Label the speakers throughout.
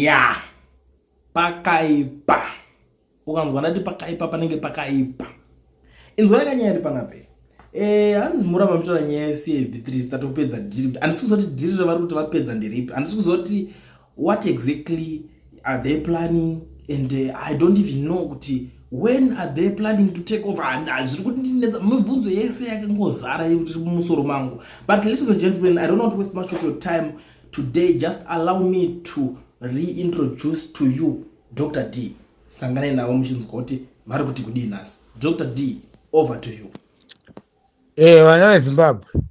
Speaker 1: ya pakaipa ukanzwa ndati pakaipa panenge pakaipa inzwa yakanyari panape hanzi muramba mutora nyaya yeCAV3 tatopedza dhiri kuti handisi kuzoti dhiri ravari kuti vapedza nderipi handisi kuzoti what exactly are they planning and I don't even know kuti when are they planning to take over zviri kuti ndinetsa mibvunzo yese yakangozara yekuti mumusoro mangu. But ladies and gentlemen, I don't want to waste much of your time today. Just allow me to reintroduce to you Dr. D. Sangane nawo mushinzwa kuti mari kuti kudii nhasi. Dr. D, over to you.
Speaker 2: Vana veZimbabwe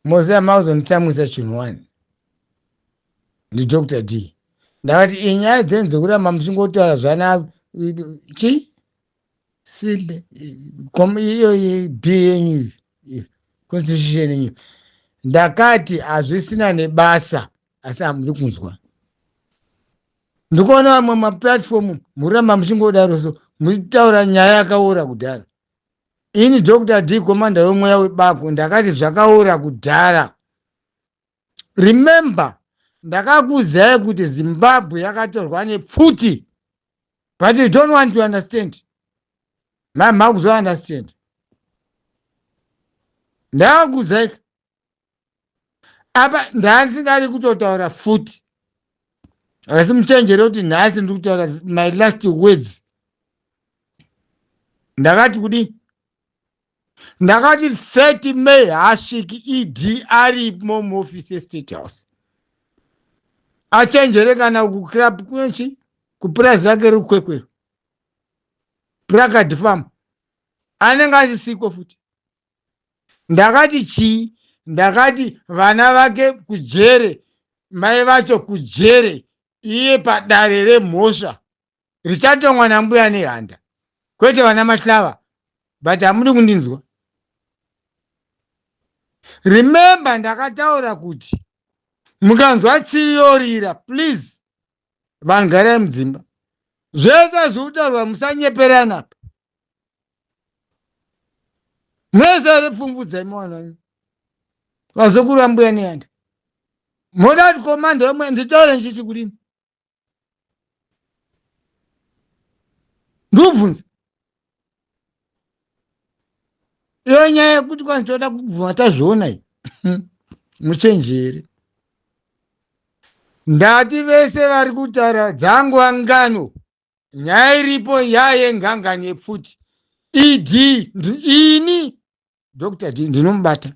Speaker 2: moziva mauzonditsamwisa chinhu wani ndiDr. D. Ndakati inyaya dzenyu dzekuramba muchingotaura zvana chi simbe iyo B yenyu constitution yenyu ndakati hazvisina nebasa asi hamuri kunzwa. Ndikuona vamwe maplatform muramba muchingodaro so muchitaura nyaya yakaora kudhara. Ini Dr. D komanda wemweya webako ndakati zvakaora kudhara. Remember ndakakuzai kuti Zimbabwe yakatorwa nepfuti. But you don't want to understand. Makuzo understand. Ndakakuzai apa ndasingari kutotaura futi. Asi muchenjere kuti nhasi ndiri kutaura my last words. Ndakati kudi ndakati 30 May hasviki ED arimo muoffice yeState House. Achenjere kana kuclub kunchi kupurazi rake rukwekwero Placard Farm anenge asisiko futi. Ndakati chii? Ndakati vana vake kujere, mai vacho kujere, iye padare remhosva richatongwa nambuya nehanda kwete vana mahlava. But hamudi kundinzwa. Remember ndakataura kuti mukanzwa tsiriyorira please vanhu garai mudzimba. Zvese zvirikutaurwa musanyeperana. Mwese repfumvudzai mwana vazokuru vambuya nehanda. Moda kuti komanda wemwe nditaure nchichi kudini? Ndikubvunza. Iyo nyaya yekuti kwanitoda kubvuma tazviona iyi. Muchenjere. Ndati vese vari kutaura dzangu angano. Nyaya iripo yaye ngangani yepfuti. ED ini Dr. D ndinomubata.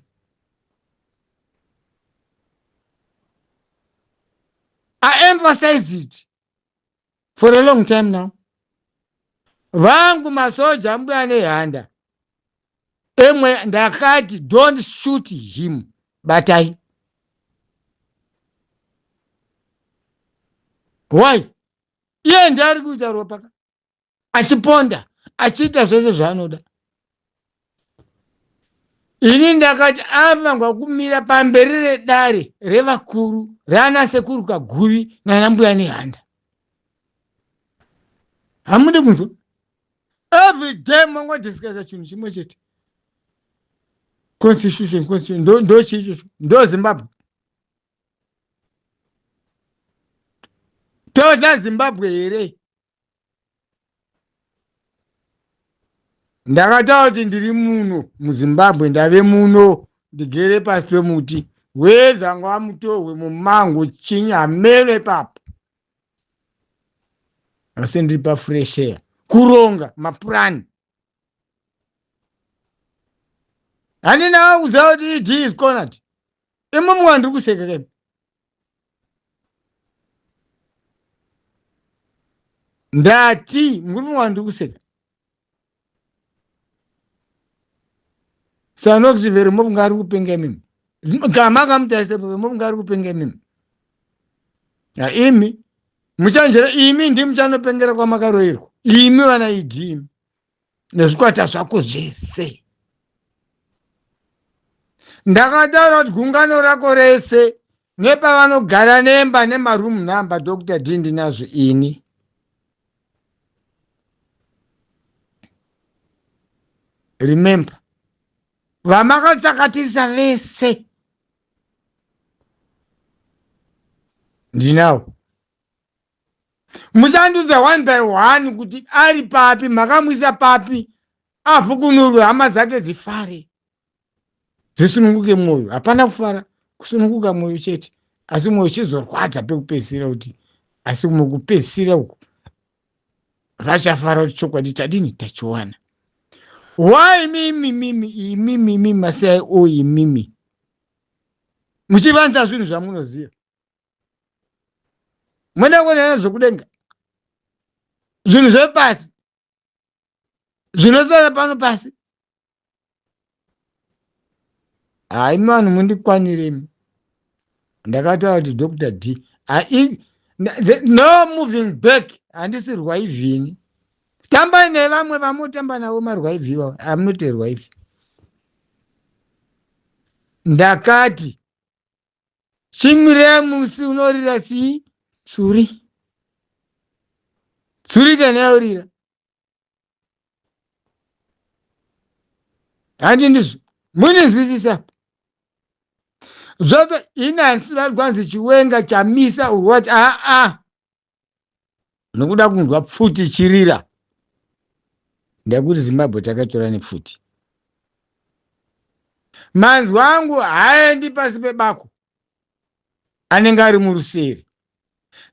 Speaker 2: I emphasize it for a long time now. Vangu masoja mbuya nehanda. Emwe ndakati don't shoot him. Batai. Why? Iye ndari kuita ropa achiponda achiita zvese zvaanoda. Ini ndakati avangwa kumira pamberi redare revakuru rana sekuru Kaguvi nana mbuya nehanda. Hamudi kunzwa? Every day mangodiscussa chinhu chimwe chete. Constitution ndo chicho ndo Zimbabwe. Toda Zimbabwe here. Ndakataura kuti ndiri muno muZimbabwe ndave muno ndigere pasi pemuti weza ngwamutohwe mumango chinyamere papo. Asi ndiri pafresh air kuronga mapurani. Handina kuziva kuti ED is cornered. Imomo wandiri kuseka kaipa. Ndati muri wandiri kuseka. Sanokuti veremovu ngari kupenga mimi. Kama kamutarise veremovu ngari kupenga mimi. Imi muchanjera imi ndi muchanopengera kwa makaroerwa. Imi vana ED imi. Nezvikwata zvako zvese. Ndakataura kuti gungano rako rese nepavanogara nemba nemaroom number Dr. D ndinazvo ini. Remember. Vamakatsakatisa vese ndinawo. muchandudza 1 by 1 kuti ari papi, makamwisa papi, afukunurwe, hama dzake dzifare, dzisununguke mwoyo. Hapana kufara, kusununguka mwoyo chete, asi mwoyo chizorwadza pekupedzisira kuti, asi mukupedzisira uku vachafara kuti chokwadi tadini tachiwana. Why mimi masai o imimi muchivanza zvinhu zvamunoziva, mwenda kuonana zvokudenga, zvinhu zvepasi zvinosara pano pasi. Hai vanhu mundikwaniremi, ndakataura kuti Dr. D no moving back, handisi rwaivhini. Tambai nevamwe vamotamba navo marwaivhi vavo, amunoti rwaivhi. Ndakati chimwirei musi unorira chii? Tsuri. Tsuri kana yaurira, handi ndizvo munizwisisa. Zvose inansi chiwenga chamisa urwati nokuda kunzwa pfuti chirira. Ndakuti Zimbabwe takatora nepfuti. Manzwi angu haaendi pasi pebako, anenge ari murusere.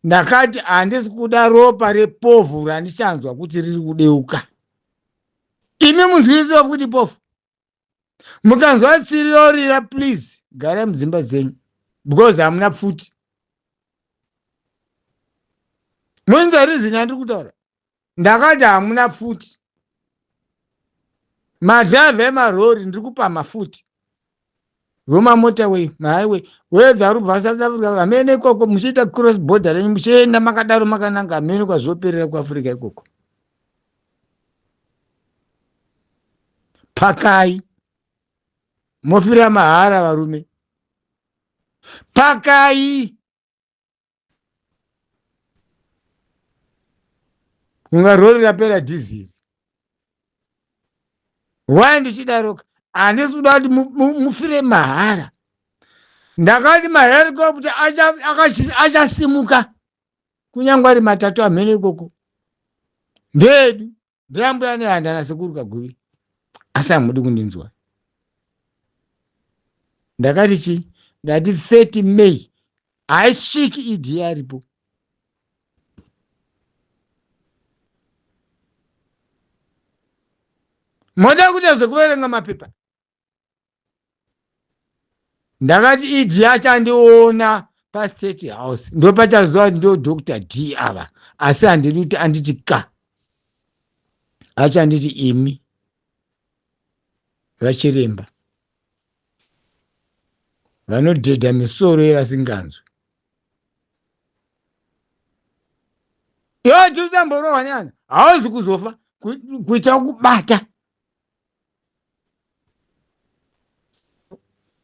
Speaker 2: Ndakati handisi kuda ropa repovhu randichanzwa kuti riri kudeuka. Imi munzwisisa kuti pofu, mukanzwa tsiri yorira, please garai mudzimba dzenyu, because hamuna pfuti. Munzwa rizini andiri kutaura. Ndakati hamuna pfuti. Madhavha emarori ndiri kupa mafuti, vemamotaway, mahighway, wedza rubva South Africa, hamene ikoko muchiita cross border renyu, muchienda makadaro makananga, hamene kwazoperera kuAfrica ikoko. Pakai mofira mahara varume, pakai. Kunga rori rapera diesel. Why ndichidaroka? Handisi kuda kuti mufire mahara. Ndakati mahelicopter achasimuka, kunyangwe ari matatu amhene ikoko. Ndedu ndeyambuya nehanda nasekuru Kaguvi, asi hamudi kundinzwa. Ndakati chii? Ndati 30 May haisviki idi aripo. Moda kuti zvokuverenga mapepa. Ndakati idi achandiona paState House, ndo pachazuva ndo Dr. D ava, asi handidi kuti anditi ka, achanditi imi vachiremba vanodhedha misoro yevasinganzwi. Iwe tiusamborohwa neana, hauzi kuzofa kuita kubata.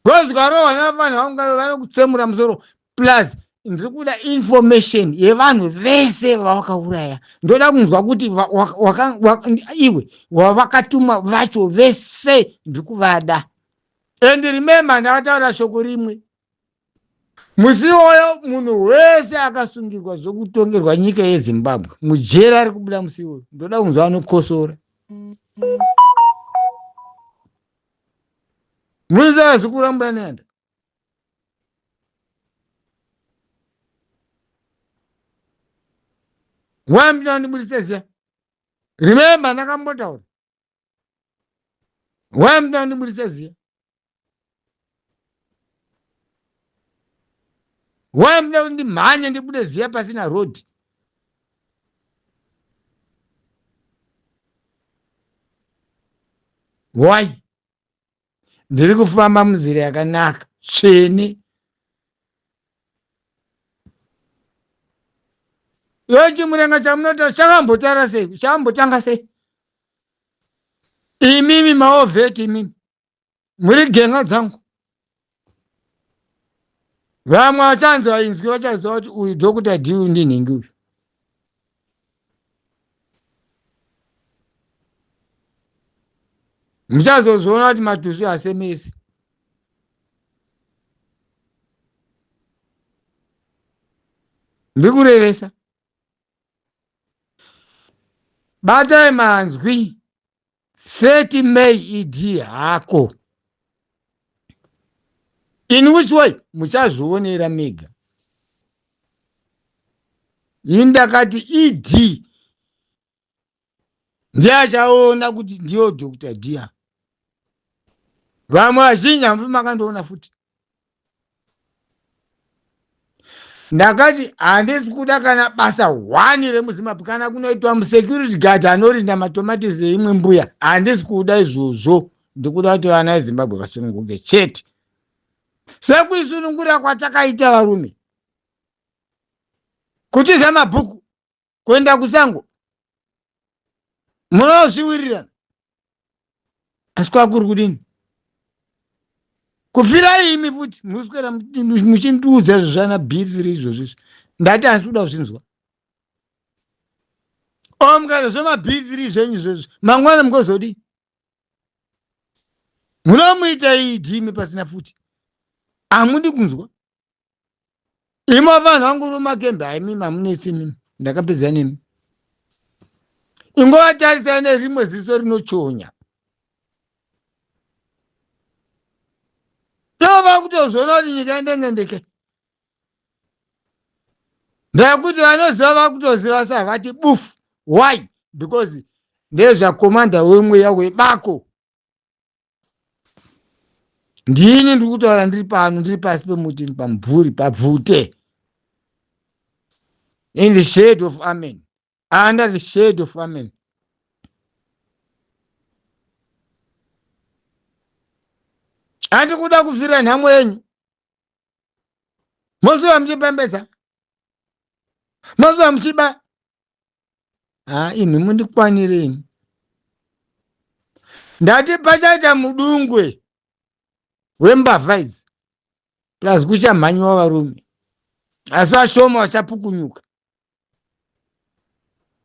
Speaker 2: Gozgarohwa nevafanhi vangu vanokutsemura musoro, plus ndiri kuda information yevanhu vese vawakauraya. Ndoda kunzwa kuti iwe wavakatuma vacho vese ndiri kuvada. And remember, ndakataura shoko rimwe. Musi uyo munhu wese akasungirwa zvokutongerwa nyika yeZimbabwe, mujera ari kubuda musi uyo. Ndoda kunzwa anokosora. Muisa zikuramba nenda. Wambira ndibudisezia. Remember, ndakambotaura. Wambira ndibudisezia. Wambira ndimhanye ndibude ziya pasina road. Why? Ndiri kufamba munzira yakanaka, tsvene. Iwe chimurenga chamunotaura chakambotara sei? Chakambotanga sei? Imimi maovheti imimi. Muri genga dzangu. Vamwe vachanzwa inzwi vachaziva kuti uyu Dr. D ndinhingi uyu. Muchazozviona kuti matusu hasemesi. Ndikurevesa. batai manzwi 30 May ED hako. In which way? Muchazvionera mega. Indakati ED ndiachaona kuti ndiyo Dr. Dia. Vamwe vazhinji hamvi makandoona futi. Ndakati handisi kuda kana basa 1 remuZimbabwe kana kunoitwa musecurity guard anorinda matomatisi eimwe mbuya. Handisi kuda izvozvo. Ndikuda kuti vana veZimbabwe vasununguke chete. Sekuisunungura kwatakaita varume. Kutiza mabhuku kuenda kusango. Munozviwirirana. Asi kwakuri kudini? Kufira imi futi muswera muchindiudza zvana B3 izvozvo. Ndati handisi kuda kuzvinzwa. Omukana zvema B3 zvenyu izvozvo. Mangwana mungozodini? Munomuita idimi pasina futi. Hamudi kunzwa. Imo vanhu vangu rumakembe haimi mamunetsi mimi. Ndakapedza nemi. Ingovatarisa nerimwe ziso rinochonya. Tova kutozona kuti nyika ndengendeke. Ndakuti vanoziva vakutoziva savati bufu. Why? Because ndezvakomanda wemweya webako. Ndini ndiri kutaura ndiri pano, ndiri pasi pemuti, pamumvuri, pabvute. In the shade of Amen. Under the shade of Amen. Handi kuda kufira nhamo yenyu. Moziva muchipembedza. Moziva muchiba. Imi mundikwanireni. Ndati pachaita mudungwe wembavha idzi plus kuchamhanyiwa varume. Asi vashoma vachapukunyuka.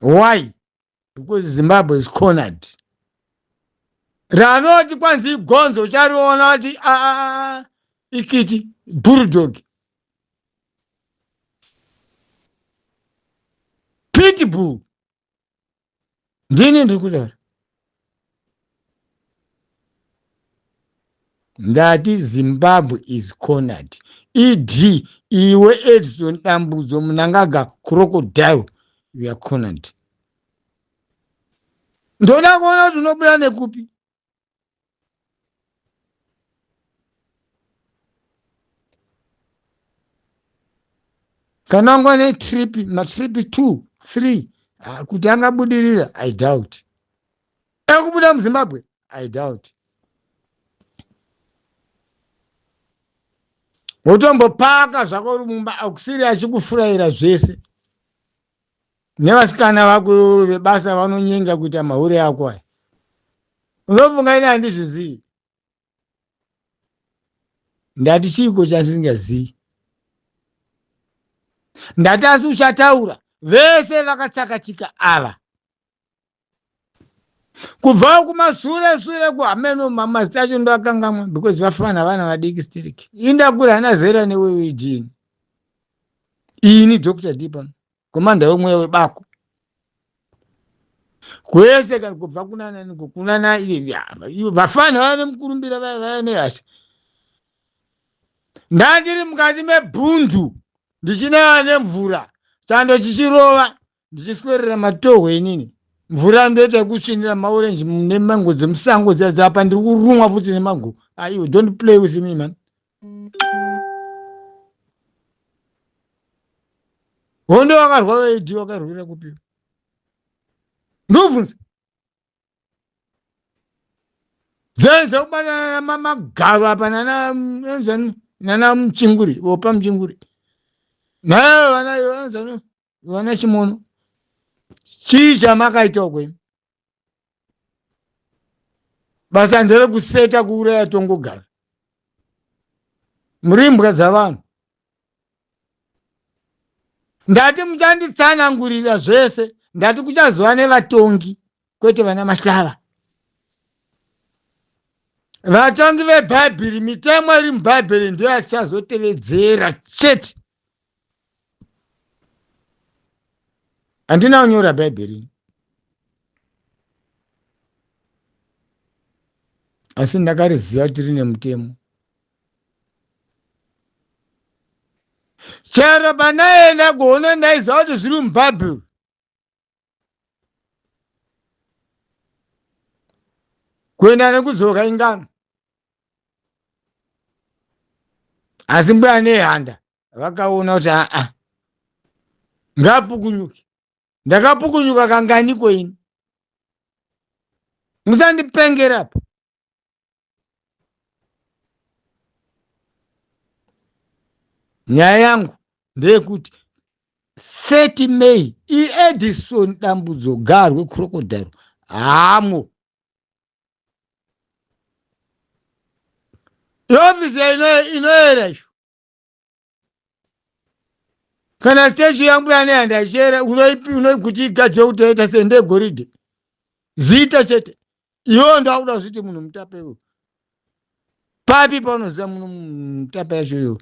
Speaker 2: Why? Because Zimbabwe is cornered. Ranoti kwanzi gonzo chariona kuti ikiti bulldog. Pitbull. Ndini ndiri kutaura. Ndati Zimbabwe is cornered. ED iwe Edison Dambudzo Munangaga crocodile, you are cornered. Ndoda kuona kuti unobuda nekupi. Kana ngone trip 2, 3 kuti angabudirira, I doubt. Ekubuda muZimbabwe, I doubt. Utombopaka zvako rumumba akusiri achikufurayira zvese. Nevasikana vako vebasa vanonyenga kuita mahure ako aya. Unofunga ine handizvizivi. Ndati chiko chandisingazivi. Ndati asi uchataura vese vakatsakatika ava. Kubva kumasure kuhameno mamazita acho ndo akangamwa because vafana vana vadiki stiriki. Indakura hana zera newewe idini. Ini Dr. Dipa, komanda wemweya webako. Kwese kana kubva kunana iye vafana vane mukurumbira vane hasha. Ndandiri mukati mebhundu ndichinaya nemvura chando chichirova ndichiswerera matohwe inini. Mvura ndoita kusvinira maorenji nemango dzemusango dzapa ndiri kurumwa futi nemango. Aiyo, don't play with me man. Hondo wakarwa weidi wakarwira kupiwa. Ndobvunza. Zenze kubanana namamagaro apa nana muchinguri, opa muchinguri. Nayo vana chimono. Chii chamakaita kwemi. Basa ndere kuseta kuuraya tongogara. Murimbwa dzavanhu. Ndati muchanditsanangurira zvese. Ndati kuchazova nevatongi kwete vana mahlava. Vatongi veBhaibheri, mitemo iri muBhaibheri ndiyo yatichazotevedzera chete. Handina kunyora Bhaibheri. asi ndakariziva kuti rine mutemo. Chero panaenda kuona ndaiziva kuti zviri mubhabhiri, kuenda nekudzoka ingano, asi mbuya nehanda vakaona kuti ngapukunyuke. Ndakapukunyuka kanganiko ini, musandipengerapo. Nyaya yangu ndeyekuti 30 May iEdison Dambudzo garwe Crocodile hamo. Iofisi inoyera izvo. Kana stage yangu yanehanda chera unoikuti igadzwe kuti yaita sende goridhe. Zita chete. Iwo ndauda zviti munhu mutape uyu. Papi paunoziva munhu mutape yacho iwo.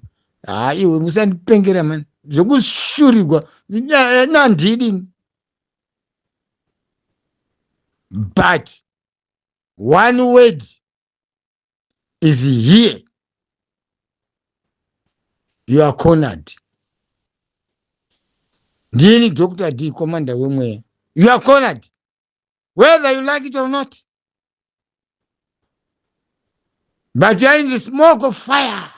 Speaker 2: Iwe musandipengera mani. Zvokushurirwa nandidi. But one word is here. You are cornered. Ndini Dr. D, commander wemweya. You are cornered. Whether you like it or not. But you are in the smoke of fire.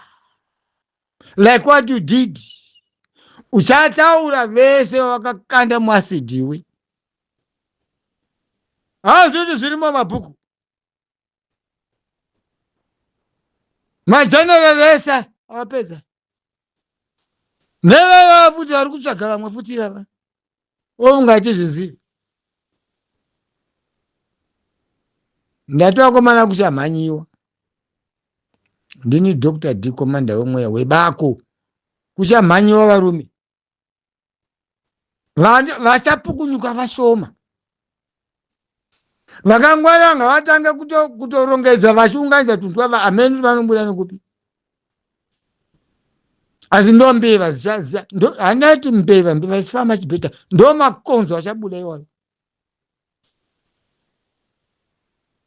Speaker 2: Like what you did. Uchataura vese wakakanda mwasidiwe. Zvoti zvirimo mabhuku. Mageneral esa awapedza. Nevevo futi vari kutsvaga vamwe futi ivava. Ungachizvizivi. Ndatokomana kuchamhanyiwa. Ndini Dr. D, commander wemweya webako. Kuchamhanyiwa varume. Vachapukunyuka vashoma. Vakangwara ngavatanga kutorongedza vachiunganidza tuntu ava ameni vanombuda nekupi. Asi ndo mbeva zichaziva. Handati mbeva zifamba chibheta. Ndo makonzo achabuda iwayo.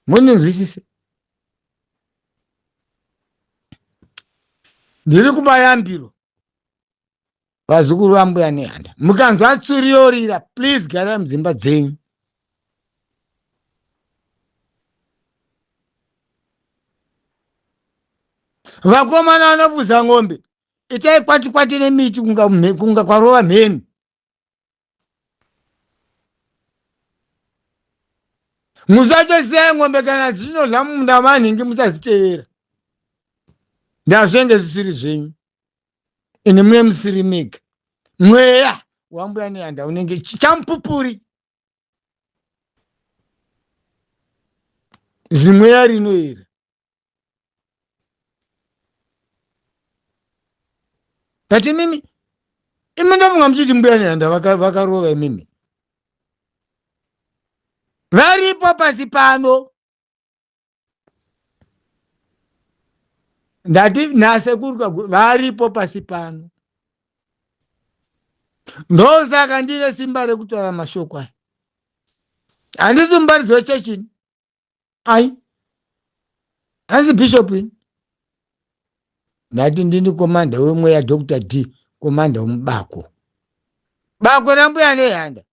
Speaker 2: Munizwisise. Ndiri kubaya mbiro. Vazukuru vambuya nehanda. Mukanzwa tsuriyorira, please gara mudzimba dzenyu. Vakomana vanopfuza ng'ombe. Itai kwati nemiti kunga kwarova mheni. Musachosiya ng'ombe kana dzichinodla munda manhingi musaziteera. Ndazvenge zvisiri zvenyu. Ini mune musiri mega. Mweya wambuya nehanda unenge chamupupuri. Zimweya rinoera. Tati mimi imendafunga mchiti mbuya nehanda vakarova imimi. Varipo pasi pano. Ndati nase kuruka varipo pasi pano. Ndosaka ndine simba rekutaura mashoko aya. Handisi mubaridzi wechechini. Asi bishop ini. Ndati ndini komanda wemweya Dr. D, komanda wemubako. Bako rambuya nehanda.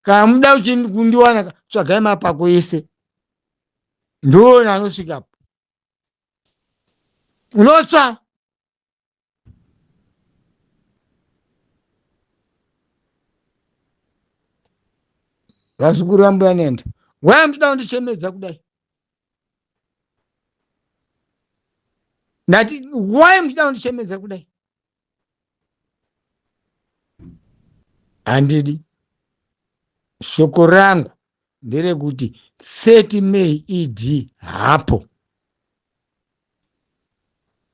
Speaker 2: Kana muda kundiwana tsvagai mapako ese. Ndiona anosvikapo. Unotsva. Vazukuru vambuya nehanda. Waya muchida kundichemedza kudai. Ndati waya muchida kundichemedza kudai. Handidi. Shoko rangu nderekuti 30 May ED hapo.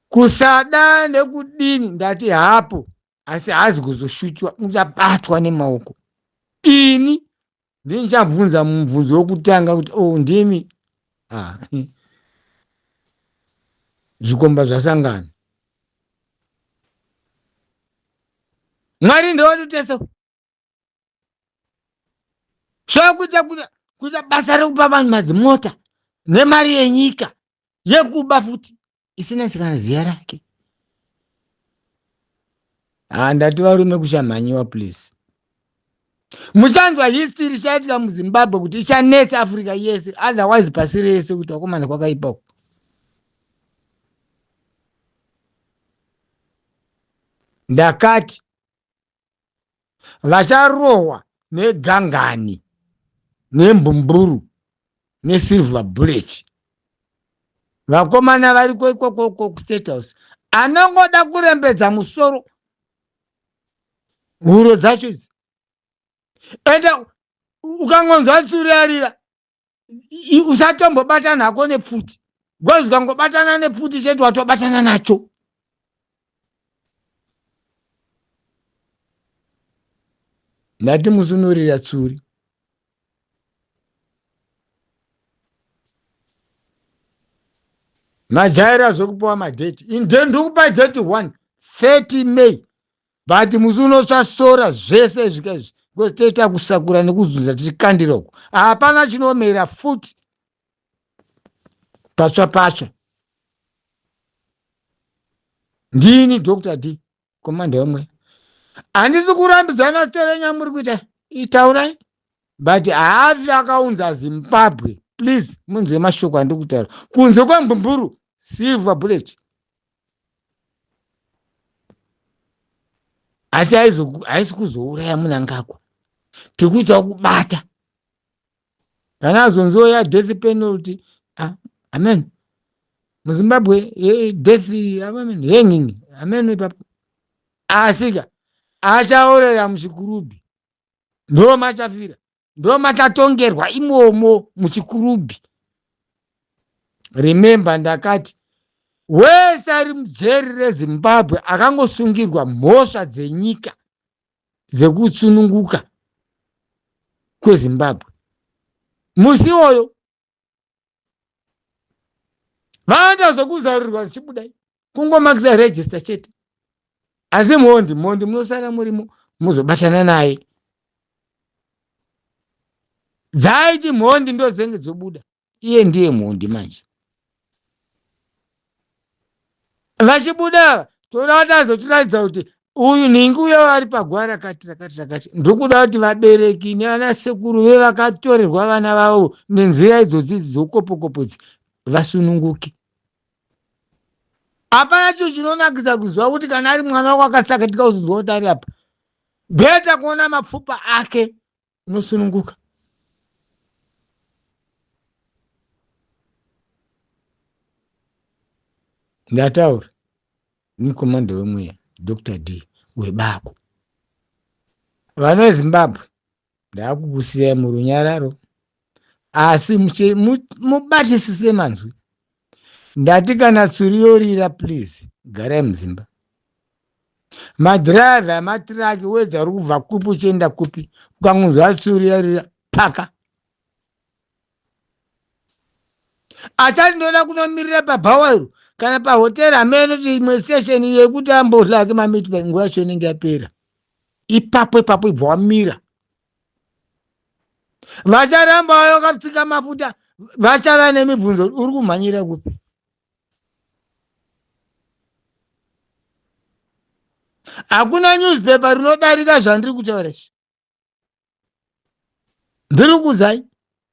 Speaker 2: Kusada nekudini ndati hapo. Asi hazi kuzoshuchwa, uchabatwa nemaoko. Ini ndinichabvunza mubvunzo wokutanga kuti ndimi. Zvikomba zvasangana. Mwari ndowatutesa. Shokuita basa rekupa vanhu mazimota nemari yenyika yekuba futi isina sikana ziya rake. Ndati varume kushamhanyiwa please. Muchanzwa history ichaitika muZimbabwe kuti ichanetsa Africa yese, otherwise pasi rese kuti wakomana kwakaipa uku. Ndakati vacharohwa negangani nembumburu nesilver bullet, vakomana variko ikoko kuState House anongoda kurembedza musoro huro dzacho idzi. Ende ukangonzwa tsuri yarira usatombobatana hako nepfuti, gozi ukangobatana nepfuti chete watobatana nacho. Ndati musunurira tsuri. Majaira zokupiwa madheti. Ndiri kupa date 1 30 May. But musunotsva sora zvese zvikazvi. Because toita kusakura nekuzunza tichikandira uku. Hapana chinomera futi. Patsva. Ndini Dr. D. Komanda wemwe. Handisi kurambidzana story nyamuri kuita. Itaurai. But haafi akaunza Zimbabwe. Please, munzwe mashoko andiri kutaura. Kunze kwembumburu, silver bullet. Asi haisi kuzouraya munangagwa. Tiri kuita kubata. Kana azonzoya death penalty. Amen. MuZimbabwe, death, amen. Hanging. Amen. Papa. Asika. Achaorera muchikurubhi. Ndo machafira. Ndo machatongerwa imomo muchikurubhi. Remember ndakati wese ari mujeri reZimbabwe akangosungirwa mhosva dzenyika dzekutsununguka kweZimbabwe. Musi oyo vaenda zokuzarurirwa zichibudai kungomakisa register chete. Asi mhondi munosara murimo muzobatana naye. Dzaiti mhondi ndo dzenge dzobuda. Iye ndiye mhondi manje. Vachibuda toda vatazotiratidza kuti uyu ningi uyo vari pagwara rakati. Ndikuda kuti vabereki neana sekuru vevakatorerwa vana vavo nenzira idzodzi dzokopokopodzi vasununguke. Hapana cho chinonakisa kuzwa kuti kana ari mwana wako akatsakatika uzonzwa kuti ari apa. Bheta kuona mapfupa ake unosununguka. Ndataura ni komanda wemweya Dr. D webako. Vana veZimbabwe ndakukusiyai murunyararo, asi mubatisise manzwi. Ndati kana tsuri yorira please garai muZimba. Madhiraivha ematiraki wedza uri kubva kupi uchienda kupi, ukangonzwa tsuri yorira paka. Achati ndoda kunomirira paBhawairo kana pahotera amene kuti imwe station yekuti ambohlake mamiti nguva yacho inenge yapera. Ipapo ibva wamira. Vacharamba vayo kapfika mafuta vachava nemibvunzo uri kumhanyira kupi. Hakuna newspaper rinodarika zvandiri kutaura izvi. Ndiri kuzai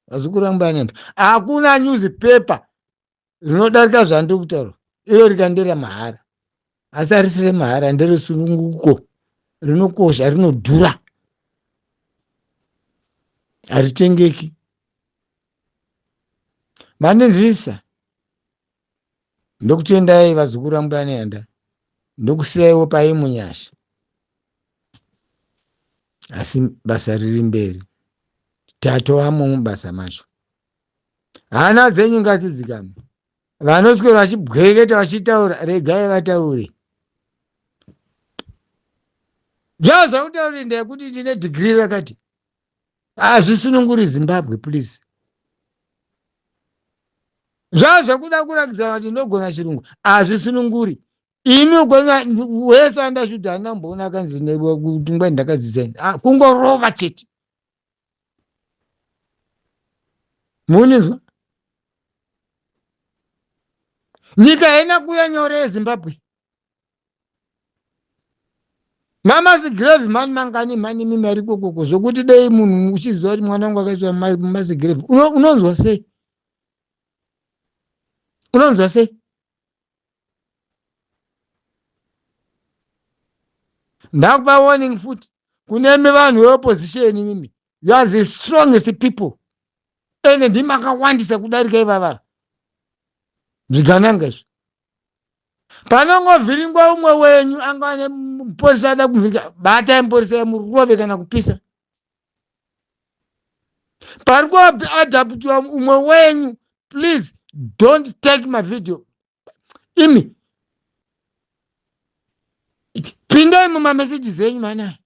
Speaker 2: vazukuru vangu vanenda. Hakuna newspaper rinodarika zvandiri kutaura. Iro rikandera mahara. Asi harisire mahara ndere sununguko. Rinokosha, rinodhura. Haritengeki. Manenzisa. Ndokutendai vazukuru vangu vanenda. Ndokusiyaiwo paimunyasha. Asi basa riri mberi. Tatowamo mubasa macho. Hana dzenyu ngadzidzikame. Vanoswera vachibweketa vachitaura regai vataure. Zvaza kutaura ndekuti ndine degree rakati. Hazvisununguri Zimbabwe please. Zvaza kuda kurakidza kuti ndogona chirungu. Hazvisununguri. Imi ugona wese andashuta hana mbona kanzi kuti ngwa ndakadzidzai. Kungorova chete. Munizwa? nyika haina kuuya nyore yezimbabwe. Mamazigrave mani mangani mani mimi ari kokoko zvokuti dei munhu uchiziva kuti mwana wangu akaiswa mamazigrave unonzwa sei? Unonzwa sei? Ndakupa warning futi kunemi vanhu veopposition mimi. You are the strongest people. Ene ndimakawandisa kudarika ivava. Zvigananga izvo. Panongovhiringwa umwe wenyu angane mupolisi ada kumuvhiringa, batai mupolisi yamurove kana kupisa. Pari kuadaptiwa umwe wenyu, please don't take my video. Imi pindai mumameseji zenyu manai.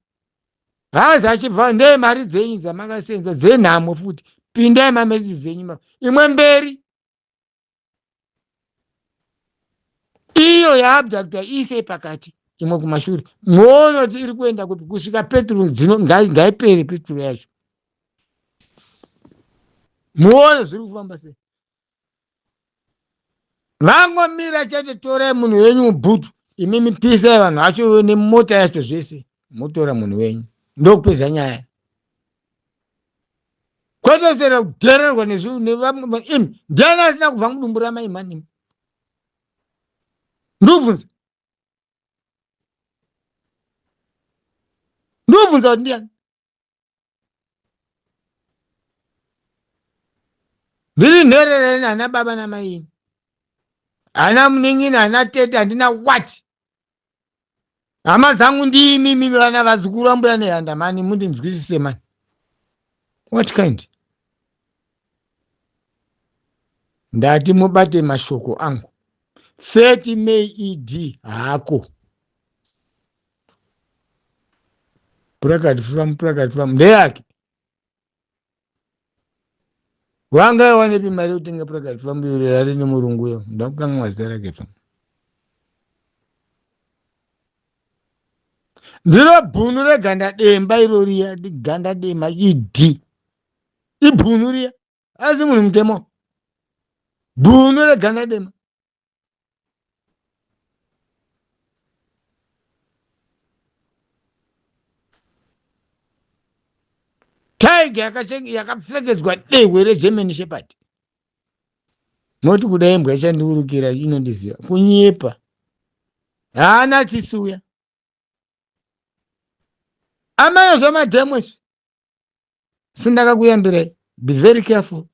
Speaker 2: Hazi achibva ndei mari dzenyu dzamakasenza dzenhamo futi. Pindai mameseji zenyu imwe mberi. Iyo yaabjecta ise pakati imwe kumashure. Muone kuti iri kuenda kupi kusvika petrol dzino ngaipere petrol yacho. Muone zviri kufamba sei. Vangomira chete torai munhu wenyu mubhutu. Imimi pisai vanhu vacho nemota yacho zvese. Motora munhu wenyu. Ndokupedza nyaya. Kwete kudhererwa nevamwe imi. Ndiani asina kubva mudumbu ramaimani? Ndubvunza. Ndubvunza kuti ndiani? Ndiri nherere nana baba namai. Ana muningini, ana tete, handina what? Hama dzangu ndimimi vana vazukuru ambuya nehandamani mundinzwisise mani. What kind? Ndati mubate mashoko angu. 30 May ED hako. Placard from ndeyake. Wanga wanepi mari utenga placard from yurari nemurungu yo. Ndakupanga mazera ketu. Ndiro bhunu reganda demba iroria, ganda dema ED. Ibhunu ria. Asi munhu mutemo. Bhunu reganda dema. Tiger yakapfekedzwa dehwe reGerman Shepherd. Moti kudai imbwa ichandiurukira inondiziva. Kunyepa. Haana tsitsuya. Amana zvamadhemo izvi. Sindakakuyambirai. Be very careful.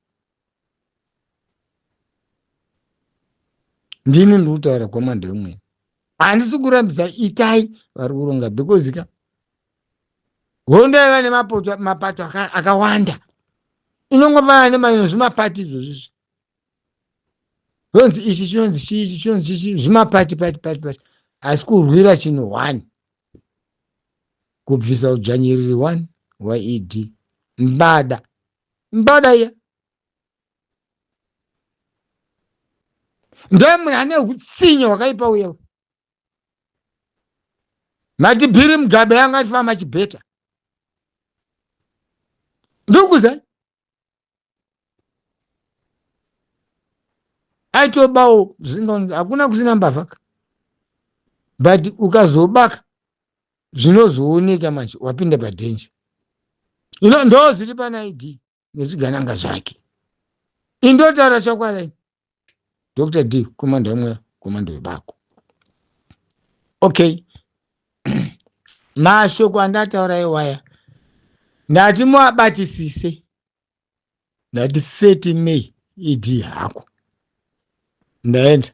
Speaker 2: Ndini ndikutaura kwamando yomwe. Handisi kurambidza itai vari kuronga because hondo yaiva nemapato akawanda. Inongova nemaino zvimapati izvozvizvi. Zvonzi ichi chinonzi chichi chinonzi chichi zvimapati pati. Asi kurwira chinhu 1. Kubvisa udzvanyiriri 1 waED. Mbada iya. Ndemunhu ane hutsinye hwakaipa uyewo. Matibhiri mugabe yanga atifamba achibheta. Ndokuza. Aitobawo zvinga hakuna kusina mbavaka. But ukazobaka zvinozooneka manje wapinda padhenja. Ndo zviri pana ID nezvigananga zvake. Indotaura chokwadi. Dr. D, komanda yamwe, komanda webako. Okay. Mashoko andataura ewaya. Ndati muabatisise. Ndati 30 May ED hako. Ndaenda.